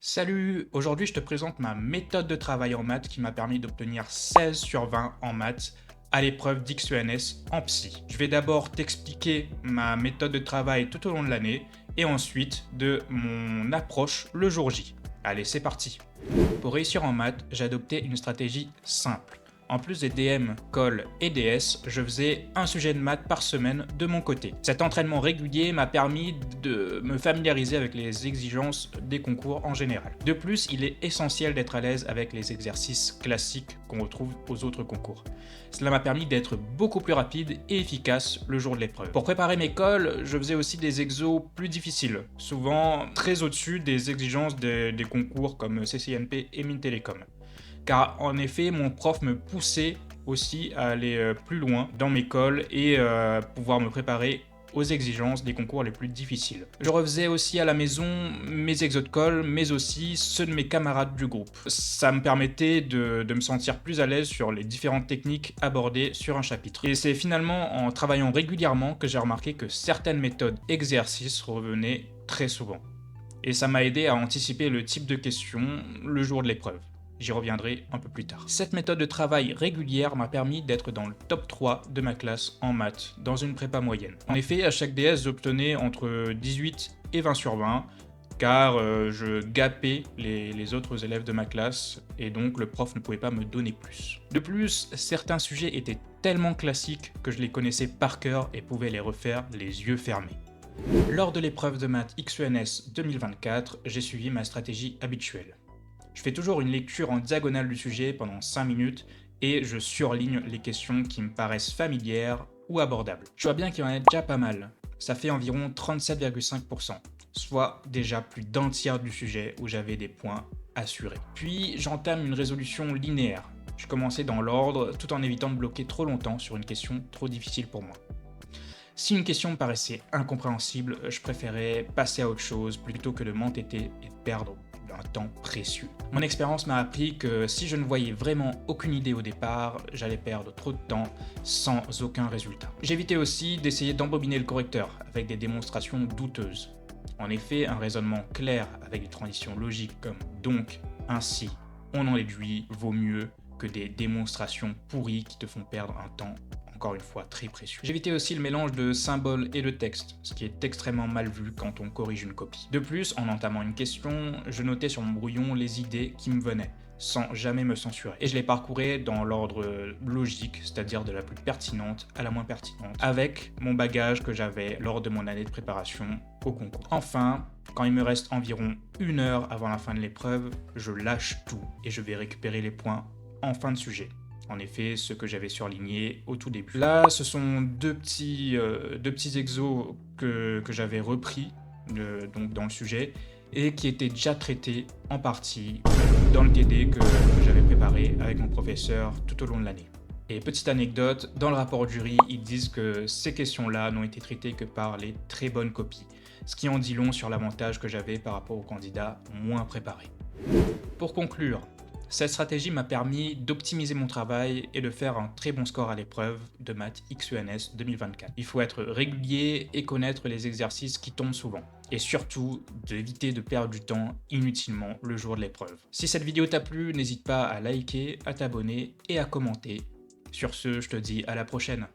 Salut, aujourd'hui je te présente ma méthode de travail en maths qui m'a permis d'obtenir 16 sur 20 en maths à l'épreuve d'XENS en psy. Je vais d'abord t'expliquer ma méthode de travail tout au long de l'année et ensuite de mon approche le jour J. Allez, c'est parti. Pour réussir en maths, j'ai adopté une stratégie simple. En plus des DM, coll et DS, je faisais un sujet de maths par semaine de mon côté. Cet entraînement régulier m'a permis de me familiariser avec les exigences des concours en général. De plus, il est essentiel d'être à l'aise avec les exercices classiques qu'on retrouve aux autres concours. Cela m'a permis d'être beaucoup plus rapide et efficace le jour de l'épreuve. Pour préparer mes colls, je faisais aussi des exos plus difficiles, souvent très au-dessus des exigences des concours comme CCNP et Mintelecom. Car en effet, mon prof me poussait aussi à aller plus loin dans mes colls et pouvoir me préparer aux exigences des concours les plus difficiles. Je refaisais aussi à la maison mes exos de colle, mais aussi ceux de mes camarades du groupe. Ça me permettait de me sentir plus à l'aise sur les différentes techniques abordées sur un chapitre. Et c'est finalement en travaillant régulièrement que j'ai remarqué que certaines méthodes exercices revenaient très souvent. Et ça m'a aidé à anticiper le type de questions le jour de l'épreuve. J'y reviendrai un peu plus tard. Cette méthode de travail régulière m'a permis d'être dans le top 3 de ma classe en maths, dans une prépa moyenne. En effet, à chaque DS, j'obtenais entre 18 et 20 sur 20, car je gapais les autres élèves de ma classe, et donc le prof ne pouvait pas me donner plus. De plus, certains sujets étaient tellement classiques que je les connaissais par cœur et pouvais les refaire les yeux fermés. Lors de l'épreuve de maths XENS 2024, j'ai suivi ma stratégie habituelle. Je fais toujours une lecture en diagonale du sujet pendant 5 minutes et je surligne les questions qui me paraissent familières ou abordables. Je vois bien qu'il y en a déjà pas mal. Ça fait environ 37,5%, soit déjà plus d'un tiers du sujet où j'avais des points assurés. Puis j'entame une résolution linéaire. Je commençais dans l'ordre tout en évitant de bloquer trop longtemps sur une question trop difficile pour moi. Si une question me paraissait incompréhensible, je préférais passer à autre chose plutôt que de m'entêter et de perdre un temps précieux. Mon expérience m'a appris que si je ne voyais vraiment aucune idée au départ, j'allais perdre trop de temps sans aucun résultat. J'évitais aussi d'essayer d'embobiner le correcteur avec des démonstrations douteuses. En effet, un raisonnement clair avec des transitions logiques comme donc, ainsi, on en déduit vaut mieux que des démonstrations pourries qui te font perdre un temps encore une fois très précieux. J'évitais aussi le mélange de symboles et de texte, ce qui est extrêmement mal vu quand on corrige une copie. De plus, en entamant une question, je notais sur mon brouillon les idées qui me venaient, sans jamais me censurer. Et je les parcourais dans l'ordre logique, c'est-à-dire de la plus pertinente à la moins pertinente, avec mon bagage que j'avais lors de mon année de préparation au concours. Enfin, quand il me reste environ 1 heure avant la fin de l'épreuve, je lâche tout et je vais récupérer les points en fin de sujet. En effet, ce que j'avais surligné au tout début. Là, ce sont deux petits exos que j'avais repris donc dans le sujet et qui étaient déjà traités en partie dans le TD que j'avais préparé avec mon professeur tout au long de l'année. Et petite anecdote, dans le rapport du jury, ils disent que ces questions-là n'ont été traitées que par les très bonnes copies, ce qui en dit long sur l'avantage que j'avais par rapport aux candidats moins préparés. Pour conclure, cette stratégie m'a permis d'optimiser mon travail et de faire un très bon score à l'épreuve de maths XENS 2024. Il faut être régulier et connaître les exercices qui tombent souvent. Et surtout, d'éviter de perdre du temps inutilement le jour de l'épreuve. Si cette vidéo t'a plu, n'hésite pas à liker, à t'abonner et à commenter. Sur ce, je te dis à la prochaine.